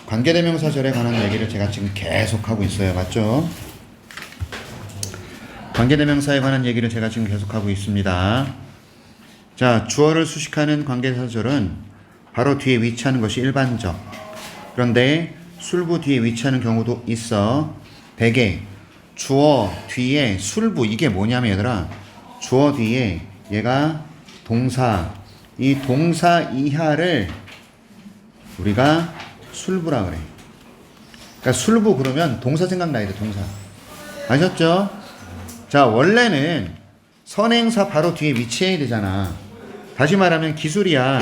관계대명사절에 관한 얘기를 제가 지금 계속 하고 있어요. 맞죠? 관계대명사에 관한 얘기를 제가 지금 계속하고 있습니다. 자, 주어를 수식하는 관계사절은 바로 뒤에 위치하는 것이 일반적. 그런데 술부 뒤에 위치하는 경우도 있어. 대개 주어 뒤에 술부, 이게 뭐냐면 얘들아, 주어 뒤에 얘가 동사, 이 동사 이하를 우리가 술부라 그래. 그러니까 술부 그러면 동사 생각나야 돼. 동사. 아셨죠? 자, 원래는 선행사 바로 뒤에 위치해야 되잖아. 다시 말하면 기술이야.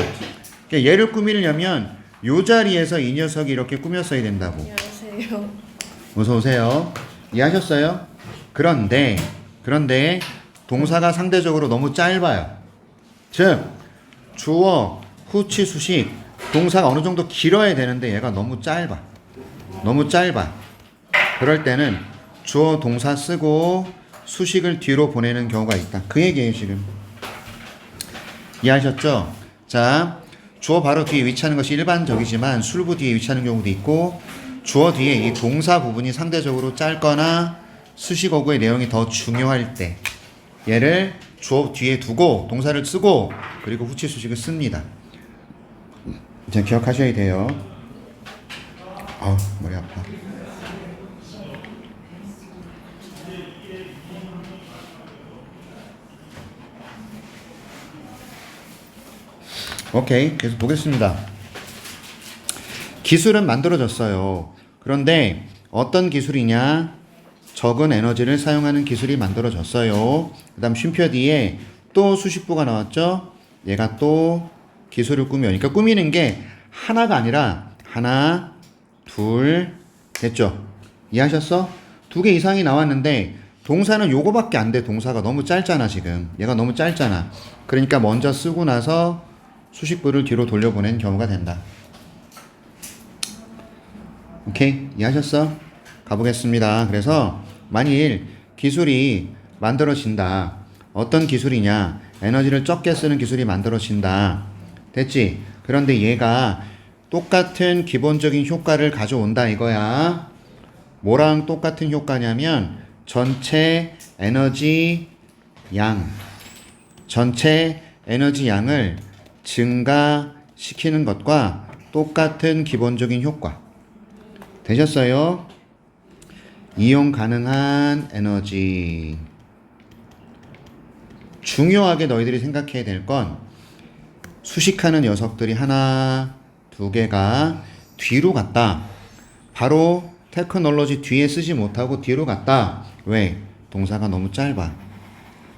그러니까 얘를 꾸미려면 요 자리에서 이 녀석이 이렇게 꾸몄어야 된다고. 안녕하세요. 어서 오세요. 이해하셨어요? 그런데 동사가 상대적으로 너무 짧아요. 즉 주어, 후치, 수식 동사가 어느 정도 길어야 되는데 얘가 너무 짧아. 그럴 때는 주어, 동사 쓰고 수식을 뒤로 보내는 경우가 있다. 그 얘기예요 지금. 이해하셨죠? 자, 주어 바로 뒤에 위치하는 것이 일반적이지만 술부 뒤에 위치하는 경우도 있고, 주어 뒤에 이 동사 부분이 상대적으로 짧거나 수식어구의 내용이 더 중요할 때 얘를 주어 뒤에 두고 동사를 쓰고 그리고 후치 수식을 씁니다. 이제 기억하셔야 돼요. 머리 아파. 오케이, 계속 보겠습니다. 기술은 만들어졌어요. 그런데 어떤 기술이냐? 적은 에너지를 사용하는 기술이 만들어졌어요. 그 다음 쉼표 뒤에 또 수식부가 나왔죠? 얘가 또 기술을 꾸며. 그러니까 꾸미는 게 하나가 아니라 하나, 둘, 됐죠? 이해하셨어? 2개 이상이 나왔는데 동사는 요거밖에 안 돼. 동사가 너무 짧잖아 지금. 얘가 너무 짧잖아. 그러니까 먼저 쓰고 나서 수식부를 뒤로 돌려보낸 경우가 된다. 오케이? 이해하셨어? 가보겠습니다. 그래서 만일 기술이 만들어진다. 어떤 기술이냐? 에너지를 적게 쓰는 기술이 만들어진다. 됐지? 그런데 얘가 똑같은 기본적인 효과를 가져온다 이거야. 뭐랑 똑같은 효과냐면 전체 에너지 양을 증가시키는 것과 똑같은 기본적인 효과. 되셨어요? 이용 가능한 에너지. 중요하게 너희들이 생각해야 될 건 수식하는 녀석들이 하나, 2개가 뒤로 갔다. 바로 테크놀로지 뒤에 쓰지 못하고 뒤로 갔다. 왜? 동사가 너무 짧아.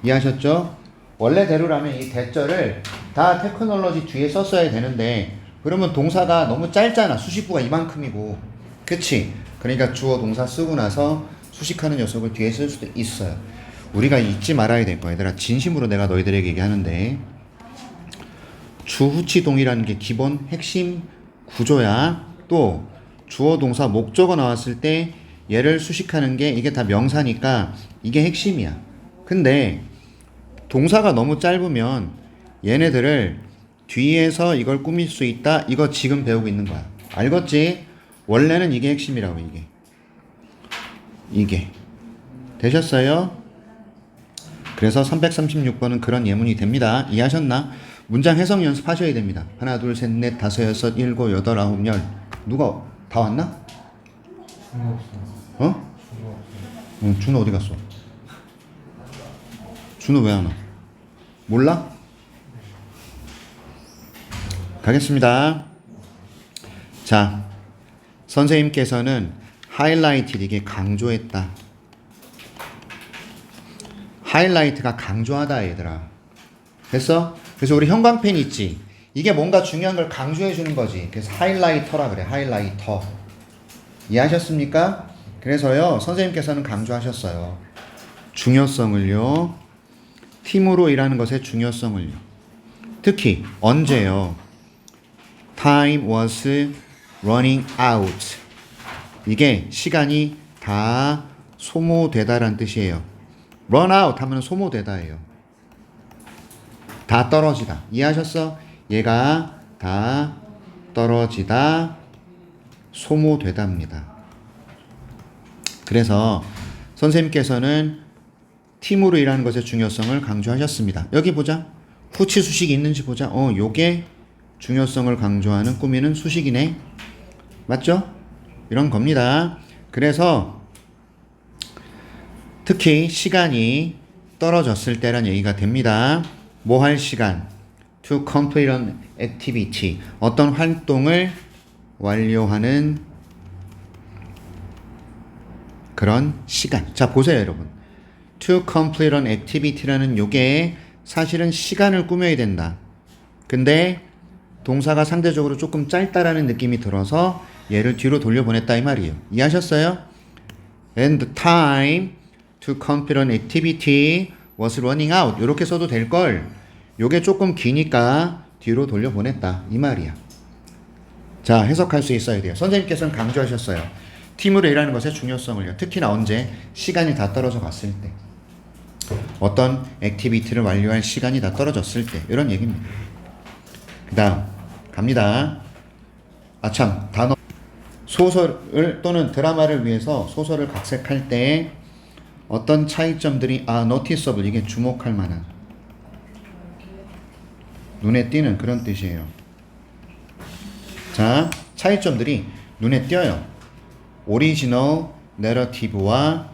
이해하셨죠? 원래대로라면 이 대절을 다 테크놀로지 뒤에 썼어야 되는데 그러면 동사가 너무 짧잖아. 수식부가 이만큼이고. 그치? 그러니까 주어 동사 쓰고 나서 수식하는 녀석을 뒤에 쓸 수도 있어요. 우리가 잊지 말아야 될 거야. 얘들아, 진심으로 내가 너희들에게 얘기하는데 주후치동이라는 게 기본 핵심 구조야. 또 주어 동사 목적어 나왔을 때 얘를 수식하는 게 이게 다 명사니까 이게 핵심이야. 근데 동사가 너무 짧으면 얘네들을 뒤에서 이걸 꾸밀 수 있다. 이거 지금 배우고 있는 거야. 알겠지? 원래는 이게 핵심이라고. 이게 되셨어요? 그래서 336번은 그런 예문이 됩니다. 이해하셨나? 문장 해석 연습하셔야 됩니다. 하나, 둘, 셋, 넷, 다섯, 여섯, 일곱, 여덟, 아홉, 열. 누가 다 왔나? 어? 준호 어디 갔어? 준호 왜 안 와? 몰라? 가겠습니다. 자, 선생님께서는 하이라이트 이게 강조했다. 하이라이트가 강조하다 얘들아. 됐어? 그래서 우리 형광펜 있지? 이게 뭔가 중요한 걸 강조해 주는 거지. 그래서 하이라이터라 그래. 하이라이터. 이해하셨습니까? 그래서요 선생님께서는 강조하셨어요. 중요성을요. 팀으로 일하는 것의 중요성을요. 특히 언제요? Time was running out. 이게 시간이 다 소모되다라는 뜻이에요. run out 하면 소모되다예요. 다 떨어지다. 이해하셨어? 얘가 다 떨어지다, 소모되답니다. 그래서 선생님께서는 팀으로 일하는 것의 중요성을 강조하셨습니다. 여기 보자. 후치 수식이 있는지 보자. 요게 중요성을 강조하는 꾸미는 수식이네. 맞죠? 이런 겁니다. 그래서 특히 시간이 떨어졌을 때란 얘기가 됩니다. 뭐 할 시간? To complete an activity. 어떤 활동을 완료하는 그런 시간. 자, 보세요, 여러분. To complete an activity라는 요게 사실은 시간을 꾸며야 된다. 근데 동사가 상대적으로 조금 짧다라는 느낌이 들어서 얘를 뒤로 돌려보냈다 이 말이에요. 이해하셨어요? And the time to complete an activity was running out. 이렇게 써도 될걸. 요게 조금 기니까 뒤로 돌려보냈다 이 말이야. 자, 해석할 수 있어야 돼요. 선생님께서는 강조하셨어요. 팀으로 일하는 것의 중요성을요. 특히나 언제? 시간이 다 떨어져 갔을 때. 어떤 액티비티를 완료할 시간이 다 떨어졌을 때. 이런 얘기입니다. 그 다음 갑니다. 아참, 단어. 소설을 또는 드라마를 위해서 소설을 각색할 때 어떤 차이점들이 noticeable, 이게 주목할 만한, 눈에 띄는 그런 뜻이에요. 자, 차이점들이 눈에 띄어요. 오리지널 내러티브와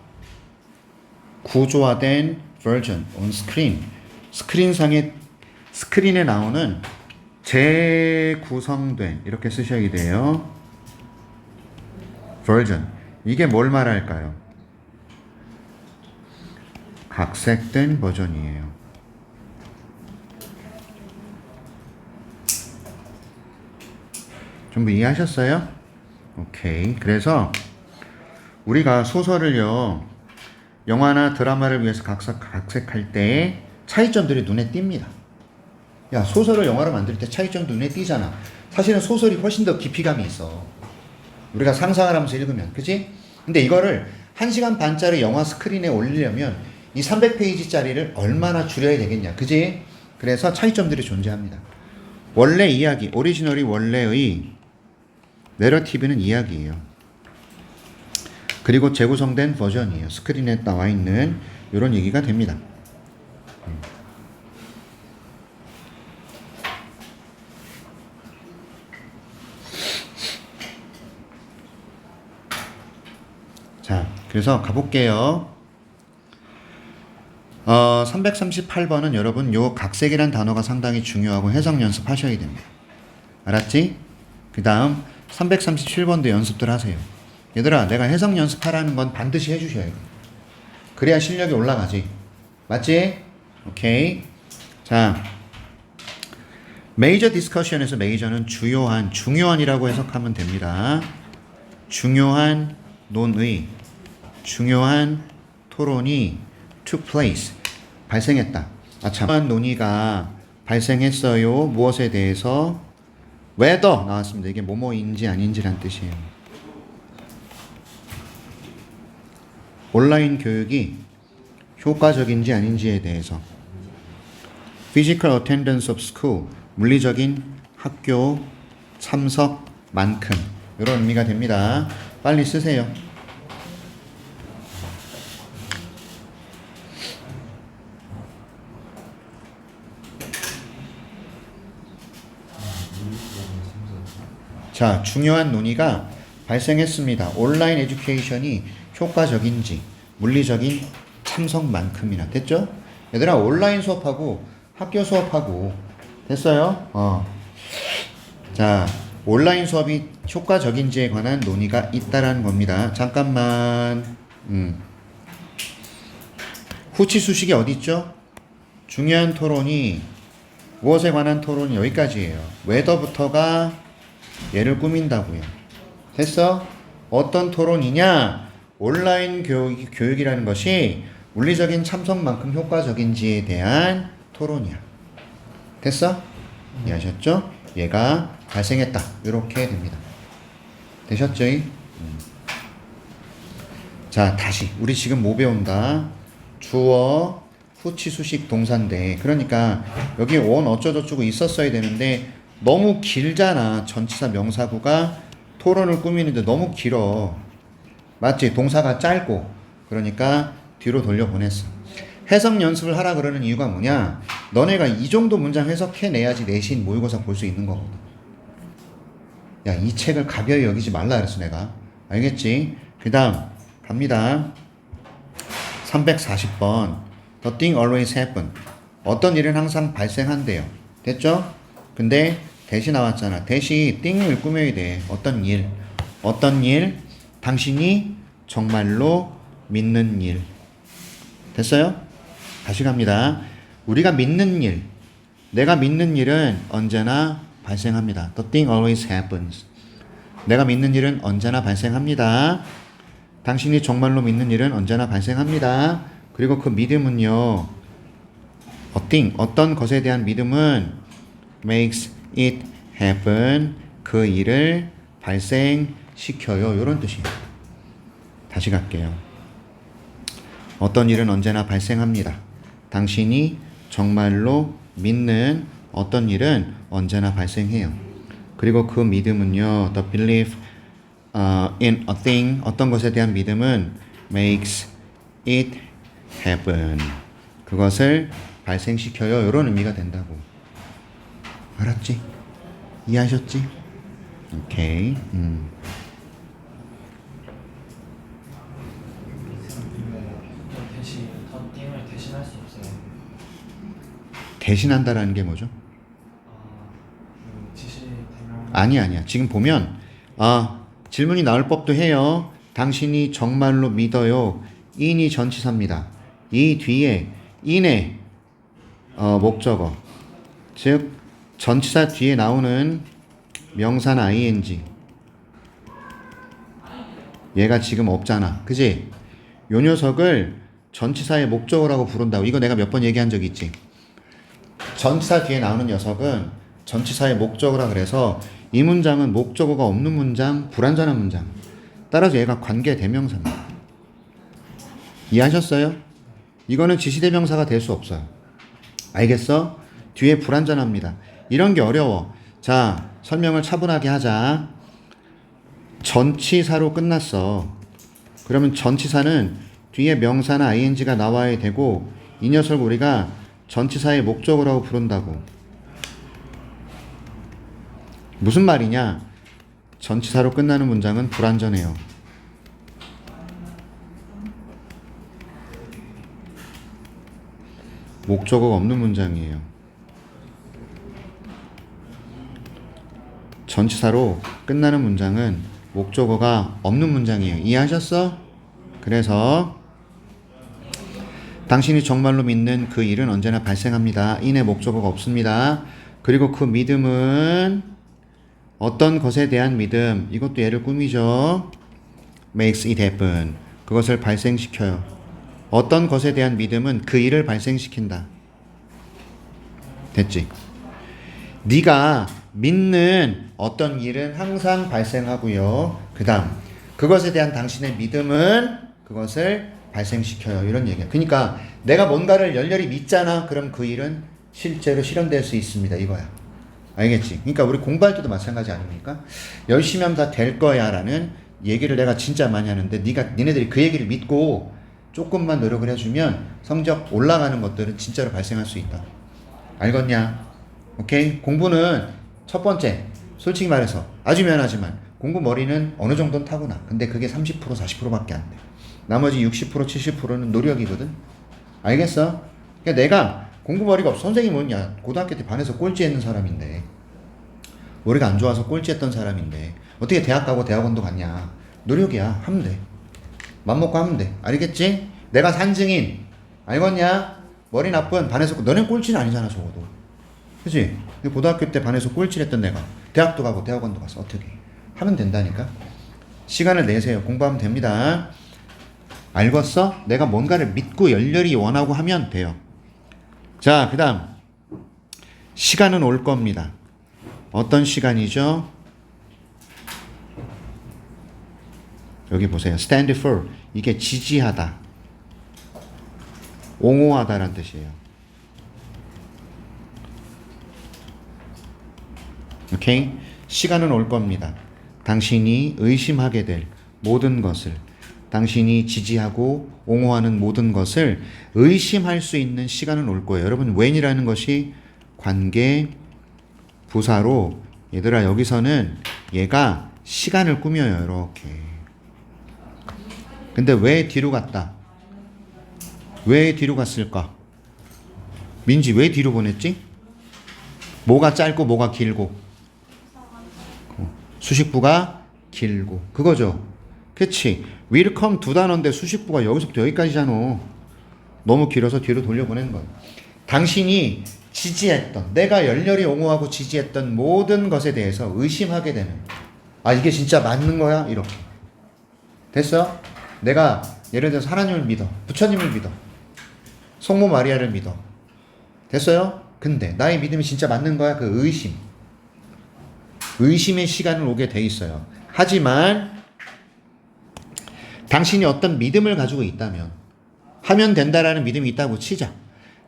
구조화된 version on screen. 스크린에 나오는 재구성된, 이렇게 쓰셔야 돼요. version. 이게 뭘 말할까요? 각색된 버전이에요. 전부 이해하셨어요? 오케이. 그래서 우리가 소설을요, 영화나 드라마를 위해서 각색할 때 차이점들이 눈에 띕니다. 야, 소설을 영화로 만들 때 차이점도 눈에 띄잖아. 사실은 소설이 훨씬 더 깊이감이 있어. 우리가 상상을 하면서 읽으면. 그치? 근데 이거를 1시간 반짜리 영화 스크린에 올리려면 이 300페이지짜리를 얼마나 줄여야 되겠냐. 그치? 그래서 차이점들이 존재합니다. 원래 이야기, 오리지널이 원래의 내러티브는 이야기예요. 그리고 재구성된 버전이에요. 스크린에 나와 있는 이런 얘기가 됩니다. 자, 그래서 가볼게요. 338번은 여러분 요 각색이란 단어가 상당히 중요하고 해석 연습하셔야 됩니다. 알았지? 그 다음 337번도 연습들 하세요. 얘들아, 내가 해석 연습하라는 건 반드시 해주셔야 돼. 그래야 실력이 올라가지. 맞지? 오케이. 자, 메이저 디스커션에서 메이저는 주요한, 중요한이라고 해석하면 됩니다. 중요한 논의, 중요한 토론이 took place, 발생했다. 중요한 논의가 발생했어요. 무엇에 대해서? whether 나왔습니다. 이게 뭐뭐인지 아닌지란 뜻이에요. 온라인 교육이 효과적인지 아닌지에 대해서. physical attendance of school, 물리적인 학교 참석만큼, 이런 의미가 됩니다. 빨리 쓰세요. 자, 중요한 논의가 발생했습니다. 온라인 에듀케이션이 효과적인지, 물리적인 참석만큼이나. 됐죠? 얘들아, 온라인 수업하고 학교 수업하고 됐어요? 자, 온라인 수업이 효과적인지에 관한 논의가 있다라는 겁니다. 잠깐만. 후치 수식이 어디 있죠? 중요한 토론이, 무엇에 관한 토론이 여기까지예요. whether부터가 얘를 꾸민다고요. 됐어? 어떤 토론이냐? 온라인 교육이라는 것이 물리적인 참석만큼 효과적인지에 대한 토론이야. 됐어? 이해하셨죠? 얘가 발생했다. 이렇게 됩니다. 되셨죠? 자, 다시 우리 지금 뭐 배운다? 주어, 후치, 수식, 동사인데, 그러니까 여기 원 어쩌고저쩌고 있었어야 되는데 너무 길잖아. 전치사 명사구가 토론을 꾸미는데 너무 길어. 맞지? 동사가 짧고. 그러니까 뒤로 돌려보냈어. 해석 연습을 하라 그러는 이유가 뭐냐? 너네가 이 정도 문장 해석해내야지 내신 모의고사 볼 수 있는 거거든. 야, 이 책을 가벼이 여기지 말라 그랬어 내가. 알겠지? 그 다음 갑니다. 340번 The thing always happen. 어떤 일은 항상 발생한대요. 됐죠? 근데 대시 나왔잖아. 대시 thing을 꾸며야 돼. 어떤 일. 어떤 일. 당신이 정말로 믿는 일. 됐어요? 다시 갑니다. 우리가 믿는 일. 내가 믿는 일은 언제나 발생합니다. The thing always happens. 내가 믿는 일은 언제나 발생합니다. 당신이 정말로 믿는 일은 언제나 발생합니다. 그리고 그 믿음은요. A thing, 어떤 것에 대한 믿음은 makes it happen. 그 일을 발생시켜요. 이런 뜻이에요. 다시 갈게요. 어떤 일은 언제나 발생합니다. 당신이 정말로 믿는 어떤 일은 언제나 발생해요. 그리고 그 믿음은요. The belief in a thing, 어떤 것에 대한 믿음은 makes it happen. 그것을 발생시켜요. 이런 의미가 된다고. 알았지? 이해하셨지? 오케이. 띵을 대신할 수 없어요. 대신한다라는 게 뭐죠? 지시 대명. 아니야. 지금 보면 질문이 나올 법도 해요. 당신이 정말로 믿어요. in이 전치사입니다. 이 뒤에 in의 목적어, 즉 전치사 뒤에 나오는 명사나 ing. 얘가 지금 없잖아. 그지? 요 녀석을 전치사의 목적어라고 부른다고. 이거 내가 몇 번 얘기한 적 있지. 전치사 뒤에 나오는 녀석은 전치사의 목적어라 그래서 이 문장은 목적어가 없는 문장, 불완전한 문장. 따라서 얘가 관계대명사입니다. 이해하셨어요? 이거는 지시대명사가 될 수 없어요. 알겠어? 뒤에 불완전합니다. 이런 게 어려워. 자, 설명을 차분하게 하자. 전치사로 끝났어. 그러면 전치사는 뒤에 명사나 ing가 나와야 되고 이 녀석을 우리가 전치사의 목적어라고 부른다고. 무슨 말이냐? 전치사로 끝나는 문장은 불완전해요. 목적어가 없는 문장이에요. 전치사로 끝나는 문장은 목적어가 없는 문장이에요. 이해하셨어? 그래서 당신이 정말로 믿는 그 일은 언제나 발생합니다. in의 목적어가 없습니다. 그리고 그 믿음은 어떤 것에 대한 믿음, 이것도 얘를 꾸미죠. makes it happen. 그것을 발생시켜요. 어떤 것에 대한 믿음은 그 일을 발생시킨다. 됐지? 네가 믿는 어떤 일은 항상 발생하고요. 그 다음 그것에 대한 당신의 믿음은 그것을 발생시켜요. 이런 얘기야. 그러니까 내가 뭔가를 열렬히 믿잖아. 그럼 그 일은 실제로 실현될 수 있습니다. 이거야. 알겠지? 그러니까 우리 공부할 때도 마찬가지 아닙니까? 열심히 하면 다 될 거야 라는 얘기를 내가 진짜 많이 하는데 니네들이 그 얘기를 믿고 조금만 노력을 해주면 성적 올라가는 것들은 진짜로 발생할 수 있다. 알겠냐? 오케이? 공부는 첫 번째, 솔직히 말해서 아주 미안하지만 공부 머리는 어느 정도는 타고나. 근데 그게 30% 40%밖에 안 돼. 나머지 60% 70%는 노력이거든. 알겠어? 그러니까 내가 공부 머리가 없어. 선생님은 야 고등학교 때 반에서 꼴찌했는 사람인데 머리가 안 좋아서 꼴찌했던 사람인데 어떻게 대학 가고 대학원도 갔냐. 노력이야. 하면 돼. 맘먹고 하면 돼. 알겠지? 내가 산증인 알겠냐? 머리 나쁜 반에서 너넨 꼴찌는 아니잖아 적어도. 그치? 고등학교 때 반에서 꼴찌를 했던 내가 대학도 가고 대학원도 가서 어떻게 하면 된다니까. 시간을 내세요. 공부하면 됩니다. 알겠어? 내가 뭔가를 믿고 열렬히 원하고 하면 돼요. 자, 그 다음 시간은 올 겁니다. 어떤 시간이죠? 여기 보세요. stand for. 이게 지지하다, 옹호하다라는 뜻이에요. 오케이? 시간은 올 겁니다. 당신이 의심하게 될 모든 것을, 당신이 지지하고 옹호하는 모든 것을 의심할 수 있는 시간은 올 거예요. 여러분, when이라는 것이 관계 부사로, 얘들아 여기서는 얘가 시간을 꾸며요. 이렇게. 근데 왜 뒤로 갔다? 왜 뒤로 갔을까? 민지 왜 뒤로 보냈지? 뭐가 짧고 뭐가 길고? 수식부가 길고. 그거죠. 그치? will come 두 단어인데 수식부가 여기서부터 여기까지잖아. 너무 길어서 뒤로 돌려보낸 거예요. 당신이 지지했던, 내가 열렬히 옹호하고 지지했던 모든 것에 대해서 의심하게 되는, 아 이게 진짜 맞는 거야? 이렇게. 됐어? 내가 예를 들어서 하나님을 믿어, 부처님을 믿어, 성모 마리아를 믿어. 됐어요? 근데 나의 믿음이 진짜 맞는 거야? 그 의심의 시간을 오게 돼 있어요. 하지만 당신이 어떤 믿음을 가지고 있다면, 하면 된다라는 믿음이 있다고 치자.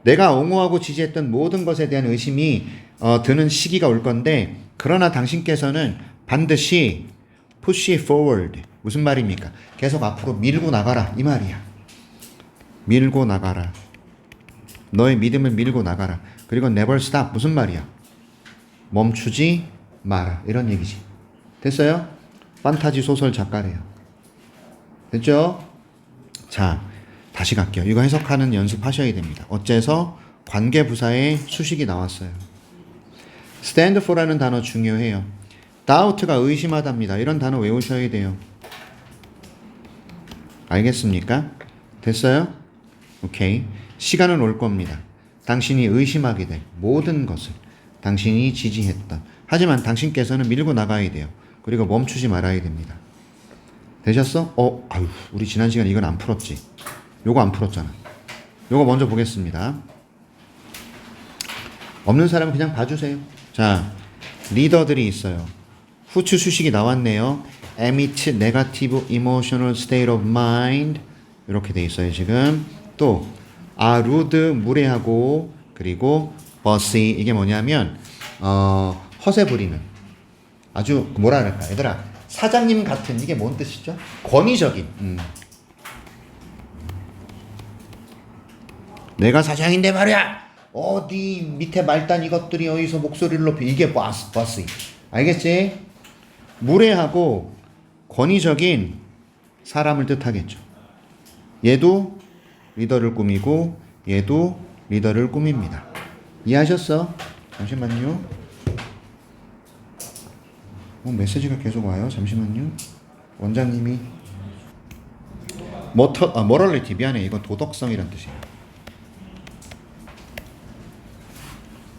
내가 옹호하고 지지했던 모든 것에 대한 의심이 드는 시기가 올 건데, 그러나 당신께서는 반드시 push it forward. 무슨 말입니까? 계속 앞으로 밀고 나가라 이 말이야. 밀고 나가라. 너의 믿음을 밀고 나가라. 그리고 never stop. 무슨 말이야? 멈추지 마라. 이런 얘기지. 됐어요? 판타지 소설 작가래요. 됐죠? 자, 다시 갈게요. 이거 해석하는 연습하셔야 됩니다. 어째서 관계부사의 수식이 나왔어요. stand for라는 단어 중요해요. doubt가 의심하답니다. 이런 단어 외우셔야 돼요. 알겠습니까? 됐어요? 오케이. 시간은 올 겁니다. 당신이 의심하게 될 모든 것을 당신이 지지했던, 하지만 당신께서는 밀고 나가야 돼요. 그리고 멈추지 말아야 됩니다. 되셨어? 아유, 우리 지난 시간에 이건 안 풀었지. 요거 안 풀었잖아. 요거 먼저 보겠습니다. 없는 사람은 그냥 봐주세요. 자, 리더들이 있어요. 후추 수식이 나왔네요. emit negative emotional state of mind. 이렇게 돼 있어요, 지금. 또, rude, 무례하고, 그리고 bossy. 이게 뭐냐면, 허세 부리는. 아주, 뭐라 그럴까. 얘들아, 사장님 같은, 이게 뭔 뜻이죠? 권위적인. 내가 사장인데 말이야! 어디 밑에 말단 이것들이 어디서 목소리를 높이. 이게 bossy. 알겠지? 무례하고 권위적인 사람을 뜻하겠죠. 얘도 리더를 꾸미고 얘도 리더를 꾸밉니다. 이해하셨어? 잠시만요. 메시지가 계속 와요. 잠시만요. 원장님이 moral 미안해. 이건 도덕성이란 뜻이에요.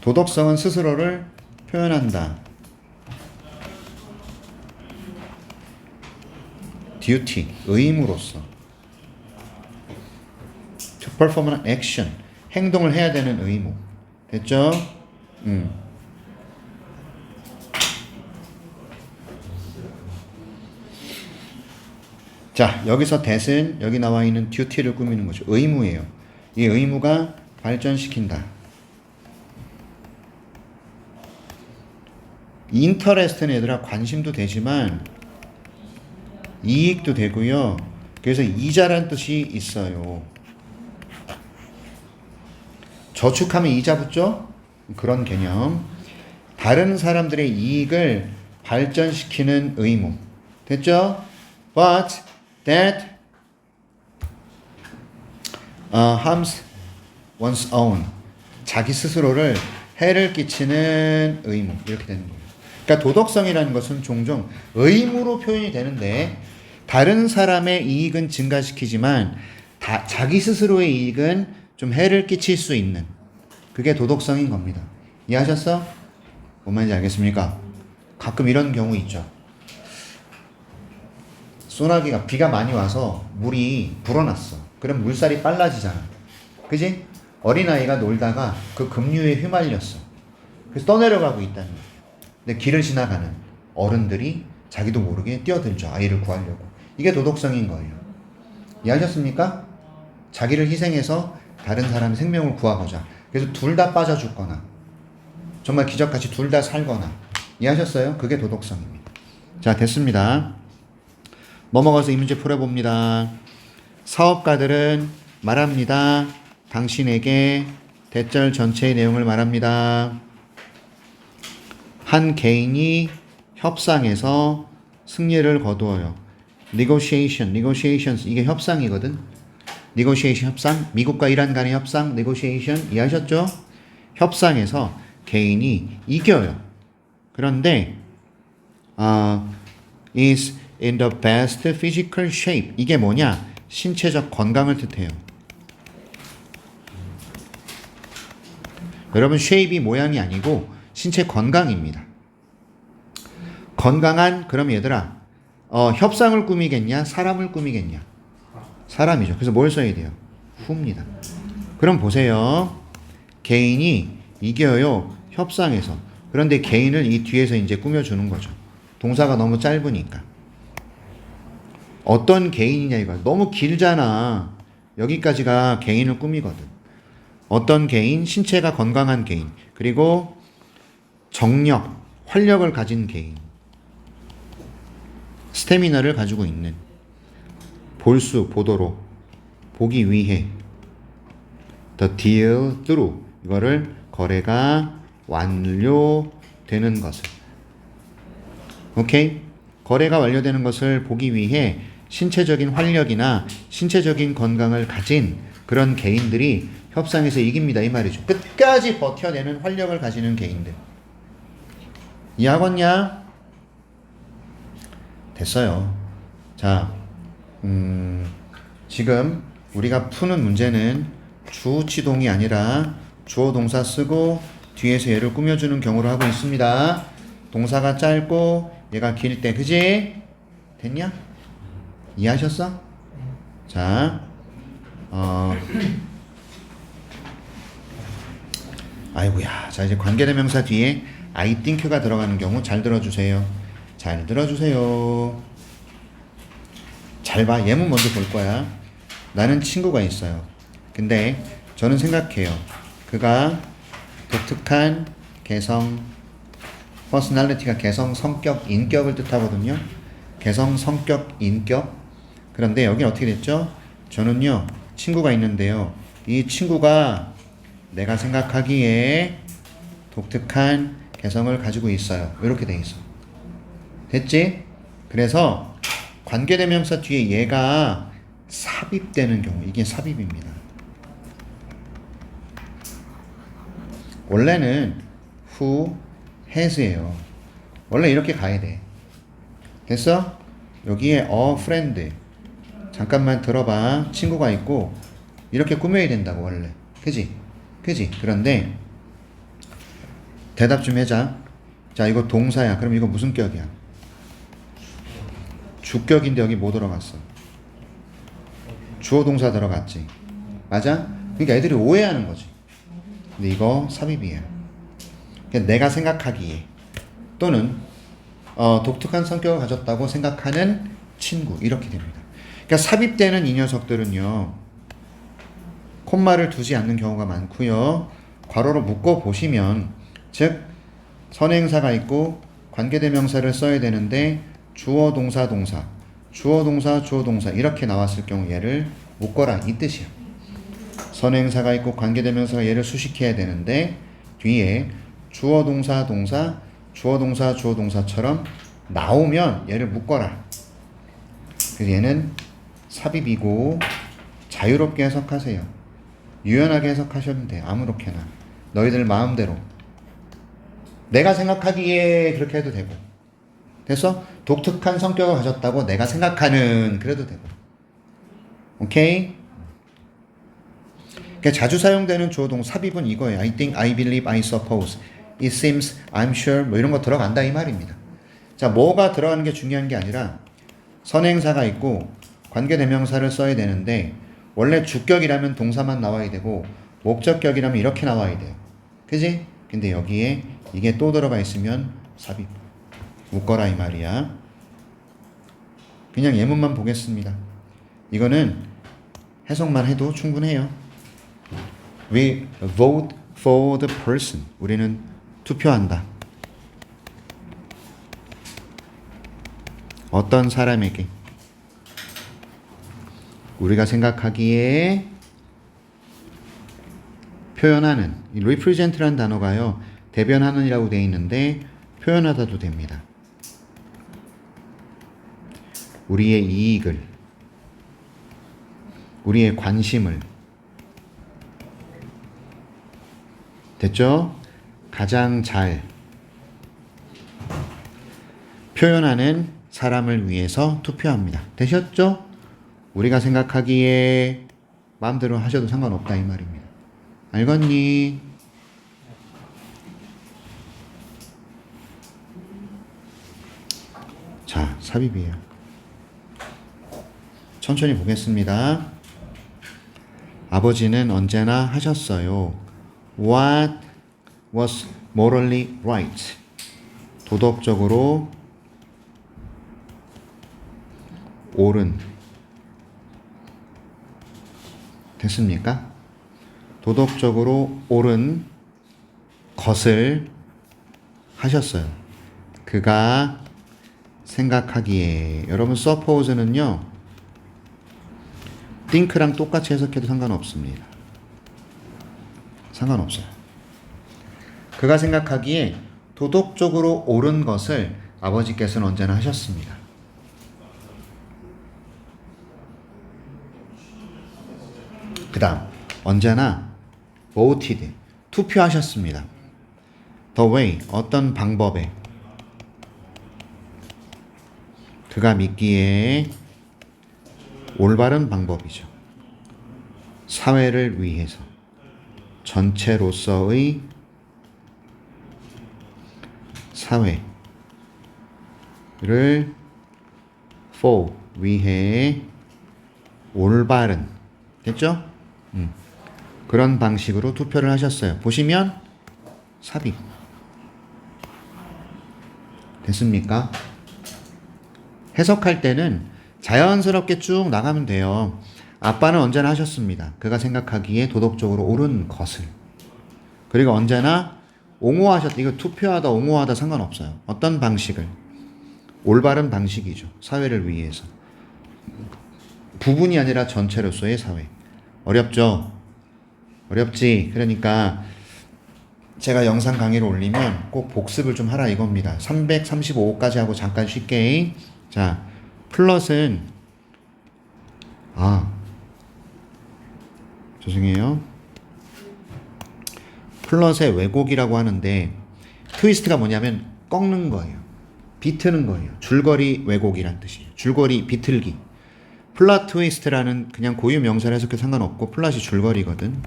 도덕성은 스스로를 표현한다. duty, 의무로서. to perform an action, 행동을 해야 되는 의무. 됐죠? 자, 여기서 that은 여기 나와 있는 duty를 꾸미는 거죠. 의무예요. 이 의무가 발전시킨다. interest는 얘들아 관심도 되지만 이익도 되고요. 그래서 이자란 뜻이 있어요. 저축하면 이자 붙죠? 그런 개념. 다른 사람들의 이익을 발전시키는 의무. 됐죠? But that harms one's own. 자기 스스로를 해를 끼치는 의무. 이렇게 되는 거예요. 그러니까 도덕성이라는 것은 종종 의무로 표현이 되는데, 다른 사람의 이익은 증가시키지만 자기 스스로의 이익은 좀 해를 끼칠 수 있는, 그게 도덕성인 겁니다. 이해하셨어? 뭔 말인지 알겠습니까? 가끔 이런 경우 있죠. 소나기가, 비가 많이 와서 물이 불어났어. 그럼 물살이 빨라지잖아. 그지? 어린아이가 놀다가 그 급류에 휘말렸어. 그래서 떠내려가고 있다는 거야. 근데 길을 지나가는 어른들이 자기도 모르게 뛰어들죠. 아이를 구하려고. 이게 도덕성인 거예요. 이해하셨습니까? 자기를 희생해서 다른 사람의 생명을 구하고자. 그래서 둘 다 빠져 죽거나 정말 기적같이 둘 다 살거나. 이해하셨어요? 그게 도덕성입니다. 자, 됐습니다. 넘어가서 이 문제 풀어봅니다. 사업가들은 말합니다. 당신에게 대절 전체의 내용을 말합니다. 한 개인이 협상에서 승리를 거두어요. negotiations 이게 협상이거든. negotiation 협상, 미국과 이란 간의 협상, negotiation 이해하셨죠? 협상에서 개인이 이겨요. 그런데 is in the best physical shape 이게 뭐냐? 신체적 건강을 뜻해요. 여러분 shape이 모양이 아니고 신체 건강입니다. 건강한 그럼 얘들아 협상을 꾸미겠냐? 사람을 꾸미겠냐? 사람이죠. 그래서 뭘 써야 돼요? who입니다. 그럼 보세요. 개인이 이겨요. 협상에서. 그런데 개인을 이 뒤에서 이제 꾸며주는 거죠. 동사가 너무 짧으니까. 어떤 개인이냐 이거야. 너무 길잖아. 여기까지가 개인을 꾸미거든. 어떤 개인, 신체가 건강한 개인, 그리고 정력, 활력을 가진 개인, 스태미나를 가지고 있는, 볼수, 보도록, 보기 위해, the deal through, 이거를 거래가 완료되는 것을. 오케이? 거래가 완료되는 것을 보기 위해 신체적인 활력이나 신체적인 건강을 가진 그런 개인들이 협상에서 이깁니다. 이 말이죠. 끝까지 버텨내는 활력을 가지는 개인들. 이해하겠냐? 됐어요. 자, 지금 우리가 푸는 문제는 주치동이 아니라 주어 동사 쓰고 뒤에서 얘를 꾸며주는 경우로 하고 있습니다. 동사가 짧고 얘가 길 때, 그지? 됐냐? 이해하셨어? 자, 아이고야. 자, 이제 관계대명사 뒤에 I think가 들어가는 경우 잘 들어주세요. 잘 들어주세요. 잘 봐. 예문 먼저 볼 거야. 나는 친구가 있어요. 근데 저는 생각해요. 그가 독특한 개성, personality가 개성, 성격, 인격을 뜻하거든요. 개성, 성격, 인격. 그런데 여긴 어떻게 됐죠? 저는요, 친구가 있는데요. 이 친구가 내가 생각하기에 독특한 개성을 가지고 있어요. 이렇게 돼 있어. 됐지? 그래서 관계대명사 뒤에 얘가 삽입되는 경우, 이게 삽입입니다. 원래는 who has예요. 원래 이렇게 가야 돼. 됐어? 여기에 a friend. 잠깐만 들어봐. 친구가 있고 이렇게 꾸며야 된다고 원래. 그지? 그지? 그런데 대답 좀 해자. 자, 이거 동사야. 그럼 이거 무슨 격이야? 주격인데 여기 뭐 들어갔어? 주어 동사 들어갔지. 맞아? 그러니까 애들이 오해하는 거지. 근데 이거 삽입이에요. 그러니까 내가 생각하기에 또는 독특한 성격을 가졌다고 생각하는 친구 이렇게 됩니다. 그러니까 삽입되는 이 녀석들은요. 콤마를 두지 않는 경우가 많고요. 괄호로 묶어 보시면 즉 선행사가 있고 관계대명사를 써야 되는데 주어 동사 동사 주어 동사 주어 동사 이렇게 나왔을 경우 얘를 묶어라 이 뜻이야. 선행사가 있고 관계대명사가 얘를 수식해야 되는데 뒤에 주어 동사 동사 주어 동사 주어 동사처럼 나오면 얘를 묶어라. 그래서 얘는 삽입이고 자유롭게 해석하세요. 유연하게 해석하셔도 돼. 아무렇게나 너희들 마음대로. 내가 생각하기에 그렇게 해도 되고. 됐어? 독특한 성격을 가졌다고 내가 생각하는 그래도 되고. 오케이? 그러니까 자주 사용되는 주어동 삽입은 이거예요. I think, I believe, I suppose, it seems, I'm sure 뭐 이런 거 들어간다 이 말입니다. 자, 뭐가 들어가는 게 중요한 게 아니라 선행사가 있고 관계대명사를 써야 되는데 원래 주격이라면 동사만 나와야 되고 목적격이라면 이렇게 나와야 돼요. 그지? 근데 여기에 이게 또 들어가 있으면 삽입. 묶어라 이 말이야. 그냥 예문만 보겠습니다. 이거는 해석만 해도 충분해요. We vote for the person. 우리는 투표한다. 어떤 사람에게 우리가 생각하기에 표현하는 이 represent라는 단어가요. 대변하는이라고 되어 있는데 표현하다도 됩니다. 우리의 이익을 우리의 관심을 됐죠? 가장 잘 표현하는 사람을 위해서 투표합니다. 되셨죠? 우리가 생각하기에 마음대로 하셔도 상관없다 이 말입니다. 알겠니? 자, 삽입이에요. 천천히 보겠습니다. 아버지는 언제나 하셨어요. What was morally right? 도덕적으로 옳은. 됐습니까? 도덕적으로 옳은 것을 하셨어요. 그가 생각하기에. 여러분 suppose는요 think랑 똑같이 해석해도 상관없습니다. 상관없어요. 그가 생각하기에 도덕적으로 옳은 것을 아버지께서는 언제나 하셨습니다. 그 다음 언제나 voted 투표하셨습니다. The way 어떤 방법에 그가 믿기에 올바른 방법이죠. 사회를 위해서 전체로서의 사회를 for 위해 올바른 됐죠? 그런 방식으로 투표를 하셨어요. 보시면 삽입 됐습니까? 해석할 때는 자연스럽게 쭉 나가면 돼요. 아빠는 언제나 하셨습니다. 그가 생각하기에 도덕적으로 옳은 것을. 그리고 언제나 옹호하셨다. 이거 투표하다 옹호하다 상관없어요. 어떤 방식을. 올바른 방식이죠. 사회를 위해서. 부분이 아니라 전체로서의 사회. 어렵죠? 어렵지? 그러니까 제가 영상 강의를 올리면 꼭 복습을 좀 하라 이겁니다. 335호까지 하고 잠깐 쉴게. 자, 플롯은 죄송해요. 플롯의 왜곡이라고 하는데 트위스트가 뭐냐면 꺾는 거예요. 비트는 거예요. 줄거리 왜곡이란 뜻이에요. 줄거리 비틀기. 플롯 트위스트라는 그냥 고유 명사를 해석해도 상관없고 플롯이 줄거리거든.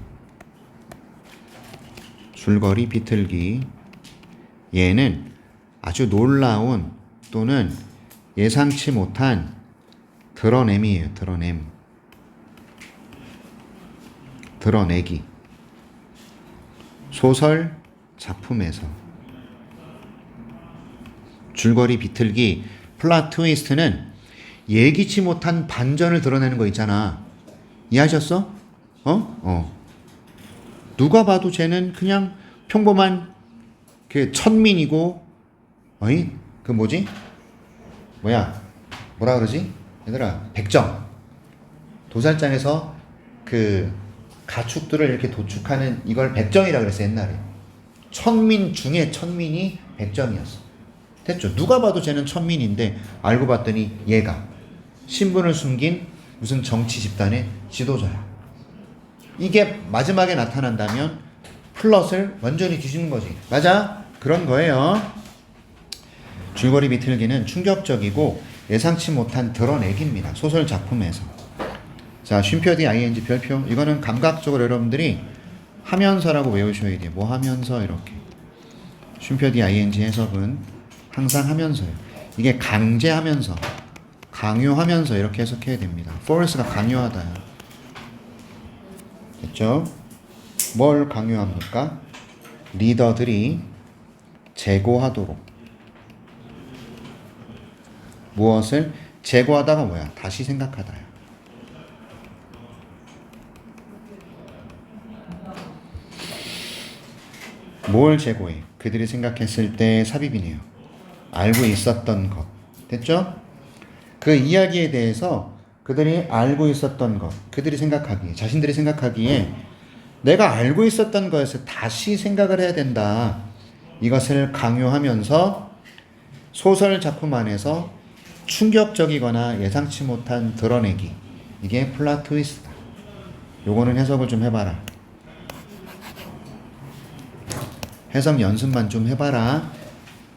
줄거리 비틀기. 얘는 아주 놀라운 또는 예상치 못한 드러냄이에요. 드러냄. 드러내기. 소설, 작품에서. 줄거리 비틀기, 플롯 트위스트는 예기치 못한 반전을 드러내는 거 있잖아. 이해하셨어? 누가 봐도 쟤는 그냥 평범한 그 천민이고, 그 뭐지? 뭐라 그러지? 얘들아, 백정. 도살장에서 그 가축들을 이렇게 도축하는 이걸 백정이라 그랬어 옛날에. 천민 중에 천민이 백정이었어. 됐죠? 누가 봐도 쟤는 천민인데 알고 봤더니 얘가 신분을 숨긴 무슨 정치 집단의 지도자야. 이게 마지막에 나타난다면 플롯을 완전히 뒤집는 거지. 맞아? 그런 거예요. 줄거리 비틀기는 충격적이고 예상치 못한 드러내기입니다. 소설 작품에서. 자, 쉼표 뒤 ing 별표. 이거는 감각적으로 여러분들이 하면서라고 외우셔야 돼요. 뭐 하면서 이렇게. 쉼표 뒤 ing 해석은 항상 하면서요. 이게 강제하면서, 강요하면서 이렇게 해석해야 됩니다. force가 강요하다요. 됐죠? 뭘 강요합니까? 리더들이 재고하도록. 무엇을? 재고하다가 뭐야? 다시 생각하다요. 뭘 재고해? 그들이 생각했을 때 삽입이네요. 알고 있었던 것. 됐죠? 그 이야기에 대해서 그들이 알고 있었던 것, 그들이 생각하기에, 자신들이 생각하기에 내가 알고 있었던 것을 다시 생각을 해야 된다. 이것을 강요하면서 소설 작품 안에서 충격적이거나 예상치 못한 드러내기. 이게 플롯 트위스트다. 요거는 해석을 좀 해봐라. 해석 연습만 좀 해봐라.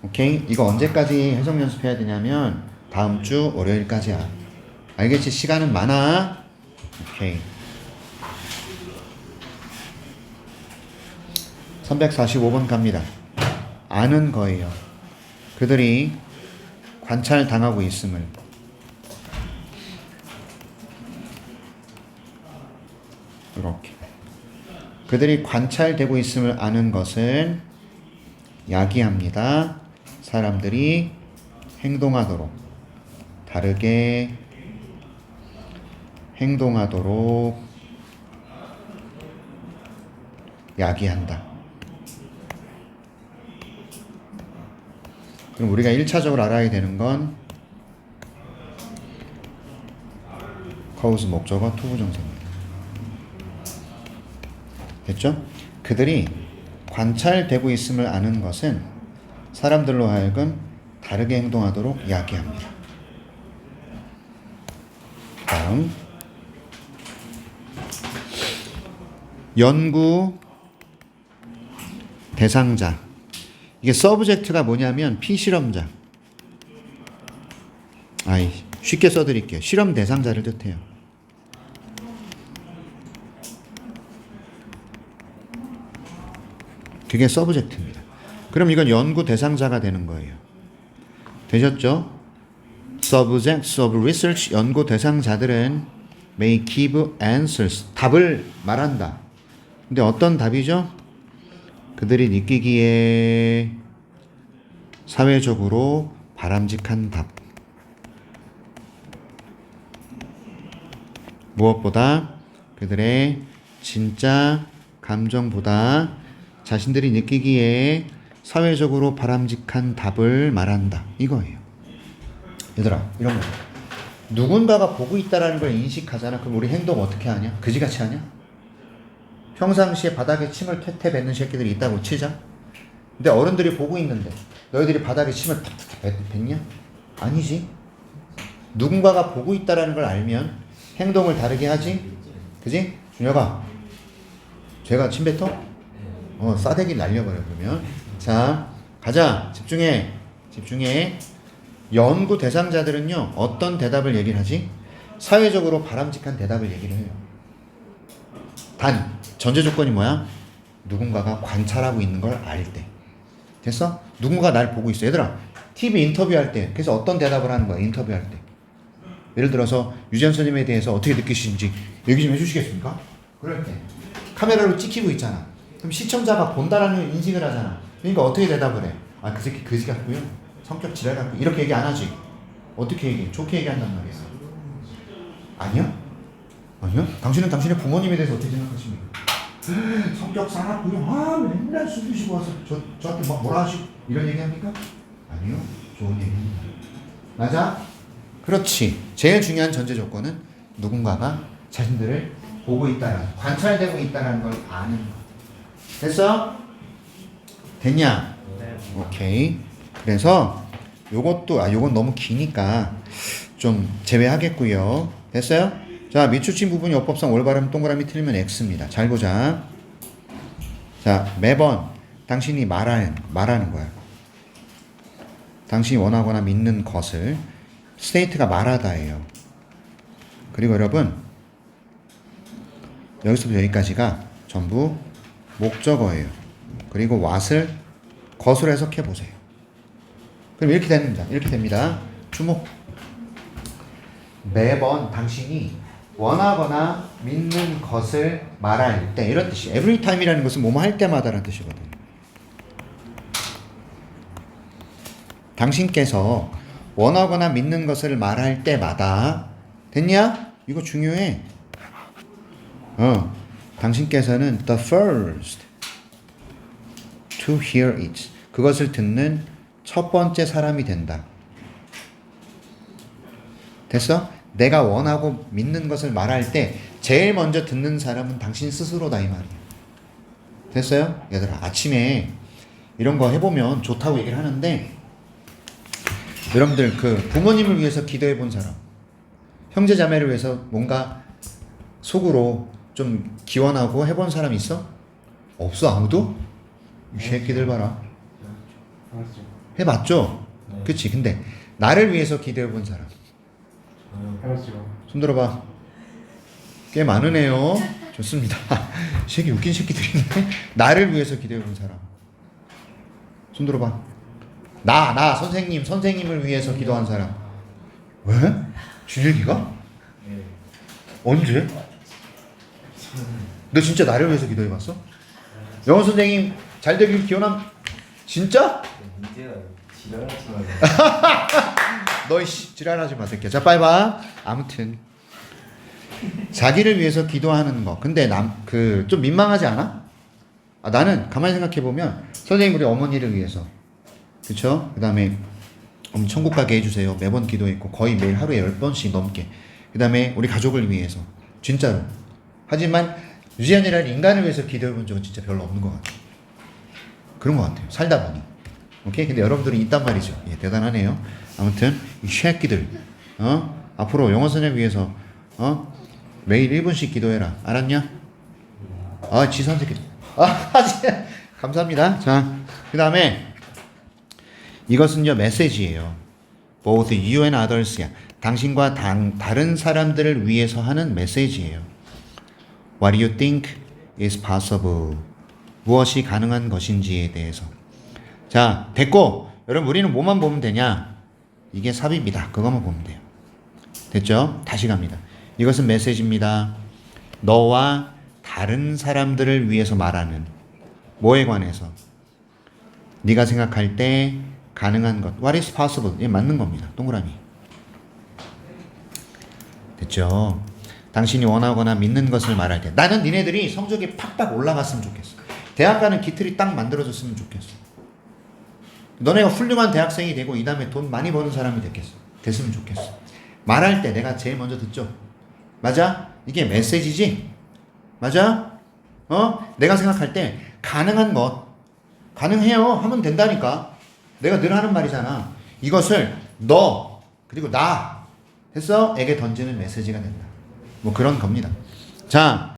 오케이? 이거 언제까지 해석 연습해야 되냐면 다음 주 월요일까지야. 알겠지? 시간은 많아. 오케이. 345번 갑니다. 아는 거예요. 그들이 관찰당하고 있음을. 이렇게. 그들이 관찰되고 있음을 아는 것은 야기합니다. 사람들이 행동하도록, 다르게 행동하도록 야기한다. 그럼 우리가 1차적으로 알아야 되는 건 cause 목적어 투부정사입니다. 됐죠? 그들이 관찰되고 있음을 아는 것은 사람들로 하여금 다르게 행동하도록 야기합니다. 다음 연구 대상자. 이게 서브젝트가 뭐냐면 피실험자. 쉽게 써드릴게요. 실험 대상자를 뜻해요. 그게 서브젝트입니다. 그럼 이건 연구 대상자가 되는 거예요. 되셨죠? Subjects of research, 연구 대상자들은 may give answers, 답을 말한다. 근데 어떤 답이죠? 그들이 느끼기에 사회적으로 바람직한 답. 무엇보다 그들의 진짜 감정보다 자신들이 느끼기에 사회적으로 바람직한 답을 말한다. 이거예요. 얘들아, 이런 거. 누군가가 보고 있다라는 걸 인식하잖아. 그럼 우리 행동 어떻게 하냐? 그지같이 하냐? 평상시에 바닥에 침을 퇴퇴 뱉는 새끼들이 있다고 치자. 근데 어른들이 보고 있는데 너희들이 바닥에 침을 탁탁 뱉냐? 아니지. 누군가가 보고 있다라는 걸 알면 행동을 다르게 하지. 그지? 준혁아, 쟤가 침 뱉어? 싸대기 날려버려. 그러면 자, 가자. 집중해. 연구 대상자들은요, 어떤 대답을 얘기를 하지? 사회적으로 바람직한 대답을 얘기를 해요. 단 전제 조건이 뭐야? 누군가가 관찰하고 있는 걸 알 때. 됐어? 누군가가 날 보고 있어. 얘들아, TV 인터뷰할 때, 그래서 어떤 대답을 하는 거야? 인터뷰할 때. 예를 들어서 유재현 선생님에 대해서 어떻게 느끼시는지 얘기 좀 해주시겠습니까? 그럴 때 카메라로 찍히고 있잖아. 그럼 시청자가 본다라는 인식을 하잖아. 그러니까 어떻게 대답을 해? 그 새끼 그지 같고요, 성격 지랄 같고, 이렇게 얘기 안 하지. 어떻게 얘기해? 좋게 얘기한단 말이야. 아니요? 당신은 당신의 부모님에 대해서 어떻게 생각하십니까? 성격 싸놨고요. 맨날 술 드시고 와서 저한테 막 뭐라 하시고 이런 얘기 합니까? 아니요. 좋은 얘기입니다. 맞아? 그렇지. 제일 중요한 전제 조건은 누군가가 자신들을 보고 있다라는, 관찰되고 있다라는 걸 아는 거. 됐어? 됐냐? 네. 오케이. 그래서 요것도 요건 너무 기니까 좀 제외하겠고요. 됐어요? 자, 미추친 부분이 어법상 올바름 동그라미 틀리면 X입니다. 잘 보자. 자, 매번 당신이 말하는 거야. 당신이 원하거나 믿는 것을, 스테이트가 말하다예요. 그리고 여러분, 여기서부터 여기까지가 전부 목적어예요. 그리고 what을 것으로 해석해 보세요. 그럼 이렇게 됩니다. 주목. 매번 당신이 원하거나 믿는 것을 말할 때, 이런 뜻이에요. every time이라는 것은 뭐뭐 할 때마다라는 뜻이거든요. 당신께서 원하거나 믿는 것을 말할 때마다, 됐냐? 이거 중요해. 당신께서는 the first to hear it, 그것을 듣는 첫 번째 사람이 된다. 됐어? 내가 원하고 믿는 것을 말할 때 제일 먼저 듣는 사람은 당신 스스로다 이 말이야. 됐어요? 얘들아 아침에 이런 거 해보면 좋다고 얘기를 하는데 여러분들 그 부모님을 위해서 기도해 본 사람, 형제 자매를 위해서 뭔가 속으로 좀 기원하고 해본 사람 있어? 없어 아무도? 이 새끼들 봐라. 알았죠. 해봤죠? 네. 그치? 근데 나를 위해서 기도해 본 사람 알았죠. 손 들어봐. 꽤 많으네요. 좋습니다. 이 새끼 웃긴 새끼들이네. 나를 위해서 기도해 본 사람 손 들어봐. 나 선생님을 위해서 기도한 사람. 왜? 준혁이가? 네. 언제? 너 진짜 나를 위해서 기도해봤어? 영어 선생님 잘 되길 기원함. 진짜? 문제가 지랄하지 말고. 너이 지랄하지 마 새끼야. 자 빨리 봐. 아무튼 자기를 위해서 기도하는 거. 근데 좀 민망하지 않아? 나는 가만히 생각해 보면 선생님 우리 어머니를 위해서, 그쵸? 그 다음에 천국 가게 해주세요. 매번 기도했고 거의 매일 하루에 10번씩 넘게. 그 다음에 우리 가족을 위해서 진짜로. 하지만 유지현이라는 인간을 위해서 기도해 본 적은 진짜 별로 없는 것 같아요. 그런 것 같아요. 살다 보니. 오케이? 근데 여러분들이 있단 말이죠. 예, 대단하네요. 아무튼 이 새끼들 앞으로 영어 선생을 위해서 매일 1분씩 기도해라. 알았냐? 지선 새끼들. 감사합니다. 자, 그 다음에 이것은요 메시지예요. Both you and others. 당신과 다른 사람들을 위해서 하는 메시지예요. What do you think is possible? 무엇이 가능한 것인지에 대해서. 자, 됐고 여러분 우리는 뭐만 보면 되냐? 이게 삽입니다. 그것만 보면 돼요. 됐죠? 다시 갑니다. 이것은 메시지입니다. 너와 다른 사람들을 위해서 말하는 뭐에 관해서? 네가 생각할 때 가능한 것. What is possible? 예, 맞는 겁니다. 동그라미. 됐죠? 당신이 원하거나 믿는 것을 말할 때 나는 니네들이 성적이 팍팍 올라갔으면 좋겠어. 대학 가는 기틀이 딱 만들어졌으면 좋겠어. 너네가 훌륭한 대학생이 되고 이 다음에 돈 많이 버는 사람이 됐으면 좋겠어. 말할 때 내가 제일 먼저 듣죠. 맞아? 이게 메시지지? 맞아? 내가 생각할 때 가능한 것 가능해요 하면 된다니까. 내가 늘 하는 말이잖아. 이것을 너 그리고 나 됐어? 에게 던지는 메시지가 된다. 뭐 그런 겁니다. 자